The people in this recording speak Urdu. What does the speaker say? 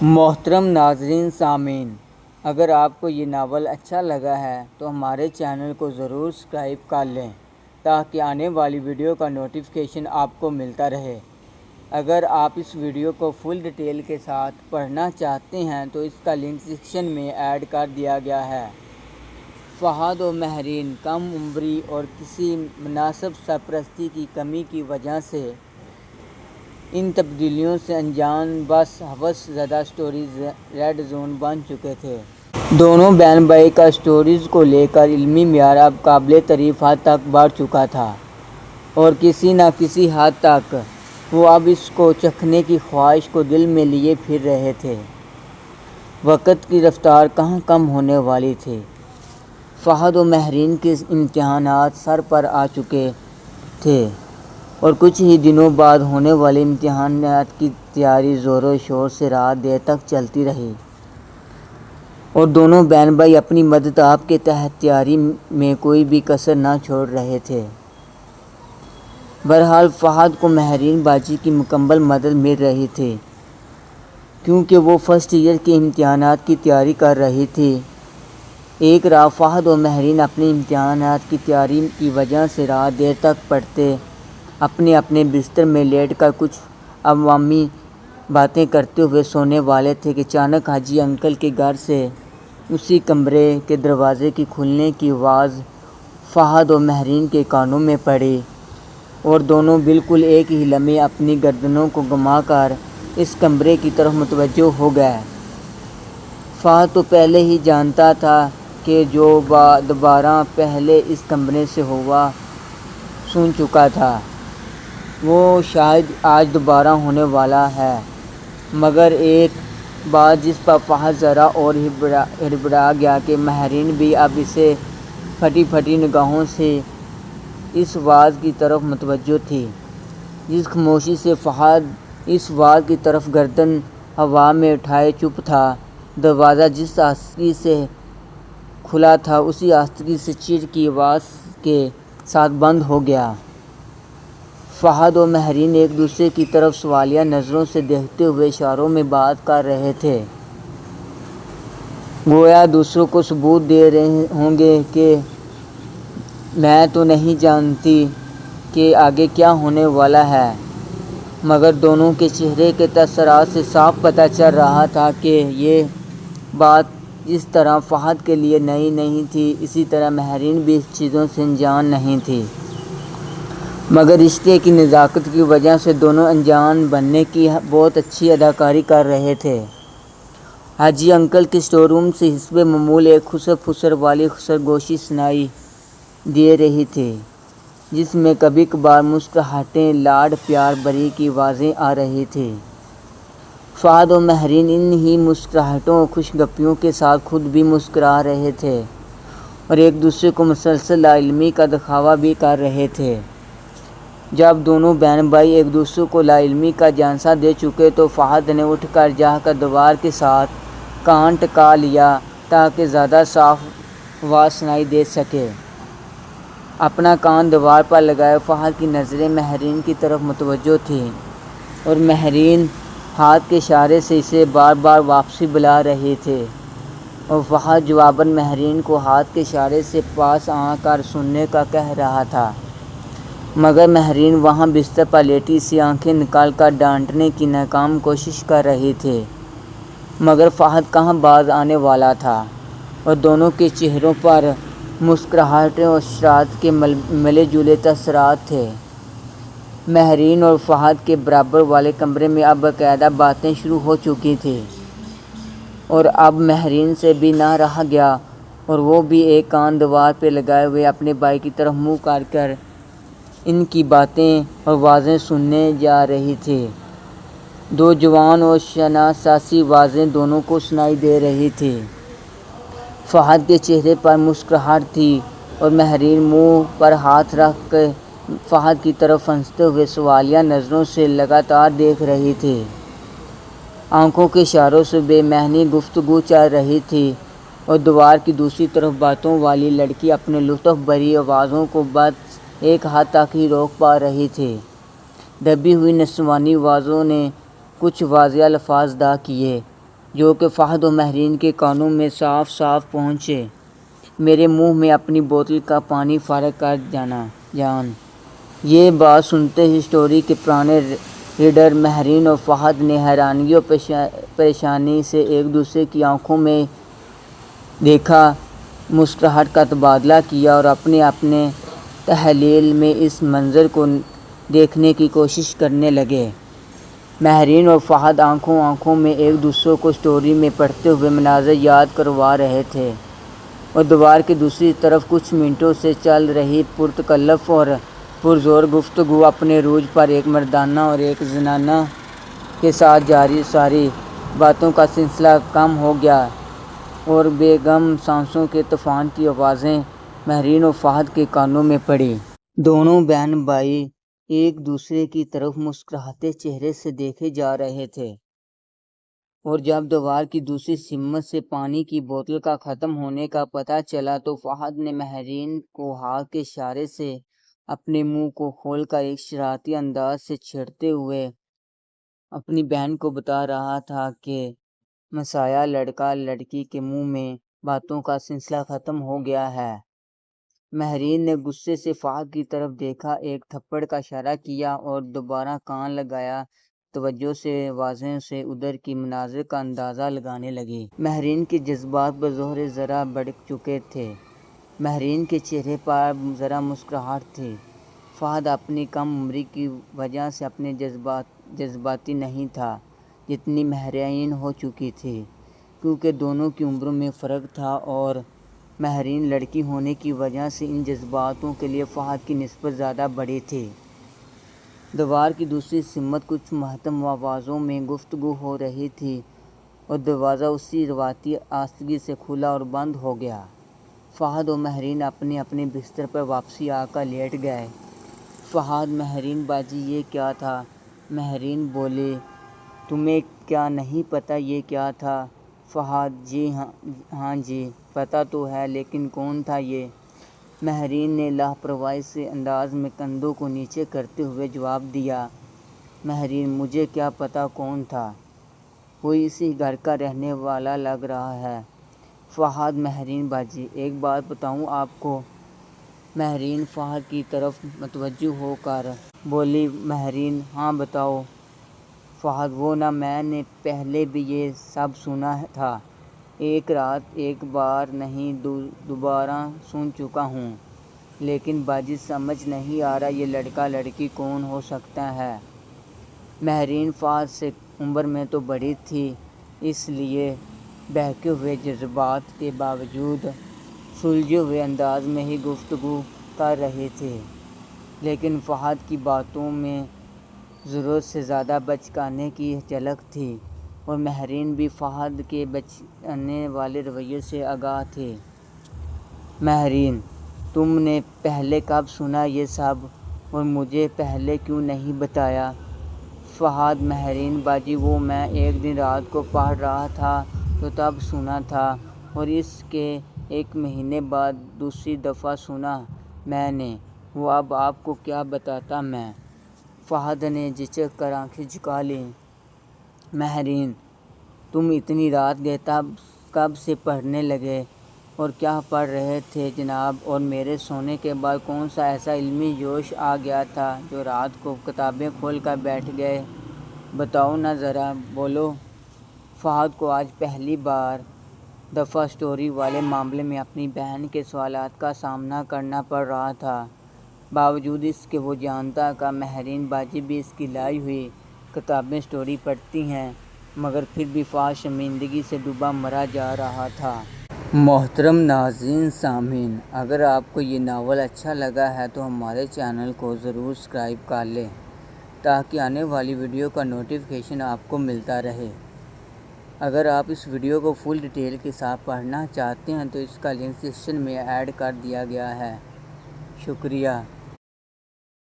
محترم ناظرین سامعین، اگر آپ کو یہ ناول اچھا لگا ہے تو ہمارے چینل کو ضرور سبسکرائب کر لیں تاکہ آنے والی ویڈیو کا نوٹیفیکیشن آپ کو ملتا رہے۔ اگر آپ اس ویڈیو کو فل ڈیٹیل کے ساتھ پڑھنا چاہتے ہیں تو اس کا لنک سیکشن میں ایڈ کر دیا گیا ہے۔ فہد و مہرین کم عمری اور کسی مناسب سرپرستی کی کمی کی وجہ سے ان تبدیلیوں سے انجان بس ہوس زدہ سٹوریز ریڈ زون بن چکے تھے۔ دونوں بہن بھائی کا سٹوریز کو لے کر علمی معیار اب قابل تعریف حد تک بڑھ چکا تھا اور کسی نہ کسی حد تک وہ اب اس کو چکھنے کی خواہش کو دل میں لیے پھر رہے تھے۔ وقت کی رفتار کہاں کم ہونے والی تھی۔ فہد و مہرین کے امتحانات سر پر آ چکے تھے اور کچھ ہی دنوں بعد ہونے والے امتحانات کی تیاری زور و شور سے رات دیر تک چلتی رہی اور دونوں بہن بھائی اپنی مدد آپ کے تحت تیاری میں کوئی بھی کسر نہ چھوڑ رہے تھے۔ بہرحال فہد کو مہرین باجی کی مکمل مدد مل رہی تھی کیونکہ وہ فرسٹ ایئر کے امتحانات کی تیاری کر رہی تھی۔ ایک رات فہد و مہرین اپنے امتحانات کی تیاری کی وجہ سے رات دیر تک پڑھتے اپنے اپنے بستر میں لیٹ کر کچھ عوامی باتیں کرتے ہوئے سونے والے تھے کہ اچانک حاجی انکل کے گھر سے اسی کمرے کے دروازے کی کھلنے کی آواز فہد و مہرین کے کانوں میں پڑی اور دونوں بالکل ایک ہی لمحے اپنی گردنوں کو گھما کر اس کمرے کی طرف متوجہ ہو گئے۔ فہد تو پہلے ہی جانتا تھا کہ جو دوبارہ پہلے اس کمرے سے ہوا سن چکا تھا وہ شاید آج دوبارہ ہونے والا ہے، مگر ایک بات جس پر فہد ذرا اور ہڑبڑا گیا کہ مہرین بھی اب اسے پھٹی پھٹی نگاہوں سے اس واز کی طرف متوجہ تھی۔ جس خاموشی سے فہد اس واز کی طرف گردن ہوا میں اٹھائے چپ تھا، دروازہ جس آہستگی سے کھلا تھا اسی آہستگی سے چیر کی آواز کے ساتھ بند ہو گیا۔ فہد و مہرین ایک دوسرے کی طرف سوالیہ نظروں سے دیکھتے ہوئے اشاروں میں بات کر رہے تھے، گویا دوسروں کو ثبوت دے رہے ہوں گے کہ میں تو نہیں جانتی کہ آگے کیا ہونے والا ہے، مگر دونوں کے چہرے کے تاثرات سے صاف پتہ چل رہا تھا کہ یہ بات جس طرح فہد کے لیے نئی نہیں تھی اسی طرح مہرین بھی اس چیزوں سے انجان نہیں تھی، مگر رشتے کی نزاکت کی وجہ سے دونوں انجان بننے کی بہت اچھی اداکاری کر رہے تھے۔ حاجی انکل کے اسٹور روم سے حسب معمول ایک خسر پھسر والی سرگوشی سنائی دے رہی تھی جس میں کبھی کبھار مسکراہٹیں لاڈ پیار بھری کی آوازیں آ رہی تھیں۔ فہد و مہرین ان ہی مسکراہٹوں اور خوش گپیوں کے ساتھ خود بھی مسکرا رہے تھے اور ایک دوسرے کو مسلسل لاعلمی کا دکھاوا بھی کر رہے تھے۔ جب دونوں بہن بھائی ایک دوسرے کو لاعلمی کا جھانسا دے چکے تو فہد نے اٹھ کر جا کر دیوار کے ساتھ کان ٹکا لیا تاکہ زیادہ صاف آواز سنائی دے سکے۔ اپنا کان دیوار پر لگائے فہد کی نظریں مہرین کی طرف متوجہ تھیں اور مہرین ہاتھ کے اشارے سے اسے بار بار واپسی بلا رہے تھے اور فہد جواباً مہرین کو ہاتھ کے اشارے سے پاس آ کر سننے کا کہہ رہا تھا، مگر مہرین وہاں بستر پر لیٹی سی آنکھیں نکال کر ڈانٹنے کی ناکام کوشش کر رہی تھی، مگر فہد کہاں باز آنے والا تھا اور دونوں کے چہروں پر مسکراہٹیں اور شرارت کے ملے جلے تاثرات تھے۔ مہرین اور فہد کے برابر والے کمرے میں اب باقاعدہ باتیں شروع ہو چکی تھیں اور اب مہرین سے بھی نہ رہا گیا اور وہ بھی ایک کان دیوار پہ لگائے ہوئے اپنے بھائی کی طرف منہ کر کر ان کی باتیں اور آوازیں سننے جا رہی تھی۔ دو جوان اور شناساسی آوازیں دونوں کو سنائی دے رہی تھیں۔ فہد کے چہرے پر مسکراہٹ تھی اور مہرین منہ پر ہاتھ رکھ کے فہد کی طرف ہنستے ہوئے سوالیہ نظروں سے لگاتار دیکھ رہی تھی۔ آنکھوں کے اشاروں سے بے معنی گفتگو چل رہی تھی اور دیوار کی دوسری طرف باتوں والی لڑکی اپنے لطف بھری آوازوں کو بس ایک حد تک ہی روک پا رہی تھی۔ دبی ہوئی نسوانی آوازوں نے کچھ واضح الفاظ ادا کیے، جو کہ فہد و مہرین کے کانوں میں صاف صاف پہنچے۔ میرے منہ میں اپنی بوتل کا پانی فارغ کر جان۔ یہ بات سنتے ہی اسٹوری کے پرانے ریڈر مہرین اور فہد نے حیرانی اور پریشانی سے ایک دوسرے کی آنکھوں میں دیکھا، مسکراہٹ کا تبادلہ کیا اور اپنے تحلیل میں اس منظر کو دیکھنے کی کوشش کرنے لگے۔ مہرین اور فہد آنکھوں میں ایک دوسرے کو اسٹوری میں پڑھتے ہوئے مناظر یاد کروا رہے تھے، اور دیوار کی دوسری طرف کچھ منٹوں سے چل رہی پرتکلف اور پرزور گفتگو اپنے عروج پر ایک مردانہ اور ایک زنانہ کے ساتھ جاری ساری باتوں کا سلسلہ کم ہو گیا، اور بے گم سانسوں کے طوفان کی آوازیں مہرین اور فہد کے کانوں میں پڑی۔ دونوں بہن بھائی ایک دوسرے کی طرف مسکراتے چہرے سے دیکھے جا رہے تھے، اور جب دیوار کی دوسری سمت سے پانی کی بوتل کا ختم ہونے کا پتہ چلا تو فہد نے مہرین کو ہاتھ کے اشارے سے اپنے منہ کو کھول کر ایک شرارتی انداز سے چھیڑتے ہوئے اپنی بہن کو بتا رہا تھا کہ مسایہ لڑکا لڑکی کے منہ میں باتوں کا سلسلہ ختم ہو گیا ہے۔ مہرین نے غصے سے فہد کی طرف دیکھا، ایک تھپڑ کا اشارہ کیا اور دوبارہ کان لگایا توجہ سے واضح سے ادھر کی مناظر کا اندازہ لگانے لگی۔ مہرین کے جذبات بظاہر ذرا بڑھ چکے تھے، مہرین کے چہرے پر ذرا مسکراہٹ تھی۔ فہد اپنی کم عمری کی وجہ سے اتنے جذباتی نہیں تھا جتنی مہرین ہو چکی تھی، کیونکہ دونوں کی عمروں میں فرق تھا اور مہرین لڑکی ہونے کی وجہ سے ان جذباتوں کے لیے فہد کی نسبت زیادہ بڑی تھی۔ دیوار کی دوسری سمت کچھ مہتم آوازوں میں گفتگو ہو رہی تھی، اور دروازہ اسی روایتی آہستگی سے کھلا اور بند ہو گیا۔ فہد اور مہرین اپنے بستر پر واپسی آ کر لیٹ گئے۔ فہد: مہرین باجی یہ کیا تھا؟ مہرین بولی: تمہیں کیا نہیں پتہ یہ کیا تھا؟ فہد: جی ہاں جی پتہ تو ہے، لیکن کون تھا یہ؟ مہرین نے لاپرواہی سے انداز میں کندھوں کو نیچے کرتے ہوئے جواب دیا: مہرین مجھے کیا پتہ کون تھا، کوئی اسی گھر کا رہنے والا لگ رہا ہے۔ فہد: مہرین باجی ایک بات بتاؤں آپ کو؟ مہرین فہد کی طرف متوجہ ہو کر بولی: مہرین: ہاں بتاؤ۔ فہد: وہ نا میں نے پہلے بھی یہ سب سنا تھا، ایک رات ایک بار نہیں دوبارہ سن چکا ہوں، لیکن باجی سمجھ نہیں آ رہا یہ لڑکا لڑکی کون ہو سکتا ہے؟ مہرین فہد سے عمر میں تو بڑی تھی، اس لیے بہکے ہوئے جذبات کے باوجود سلجھے ہوئے انداز میں ہی گفتگو کر رہی تھی، لیکن فہد کی باتوں میں ضرورت سے زیادہ بچکانے کی جھلک تھی، اور مہرین بھی فہد کے بچکانے والے رویے سے آگاہ تھی۔ مہرین: تم نے پہلے کب سنا یہ سب، اور مجھے پہلے کیوں نہیں بتایا؟ فہد: مہرین باجی وہ میں ایک دن رات کو پڑھ رہا تھا تو تب سنا تھا، اور اس کے ایک مہینے بعد دوسری دفعہ سنا میں نے، وہ اب آپ کو کیا بتاتا میں؟ فہد نے جھجک کر آنکھیں جھکا لیں۔ مہرین: تم اتنی رات گئے کب سے پڑھنے لگے، اور کیا پڑھ رہے تھے جناب، اور میرے سونے کے بعد کون سا ایسا علمی جوش آ گیا تھا جو رات کو کتابیں کھول کر بیٹھ گئے، بتاؤ نا ذرا، بولو۔ فہد کو آج پہلی دفعہ اسٹوری والے معاملے میں اپنی بہن کے سوالات کا سامنا کرنا پڑ رہا تھا، باوجود اس کے وہ جانتا کہ مہرین باجی بھی اس کی لائی ہوئی کتابیں اسٹوری پڑھتی ہیں، مگر پھر بھی فہد شرمندگی سے ڈوبا مرا جا رہا تھا۔ محترم ناظرین سامعین، اگر آپ کو یہ ناول اچھا لگا ہے تو ہمارے چینل کو ضرور سبسکرائب کر لیں تاکہ آنے والی ویڈیو کا نوٹیفیکیشن آپ کو ملتا رہے۔ اگر آپ اس ویڈیو کو فل ڈیٹیل کے ساتھ پڑھنا چاہتے ہیں تو اس کا لنک ڈسکرپشن میں ایڈ کر دیا گیا ہے۔ شکریہ۔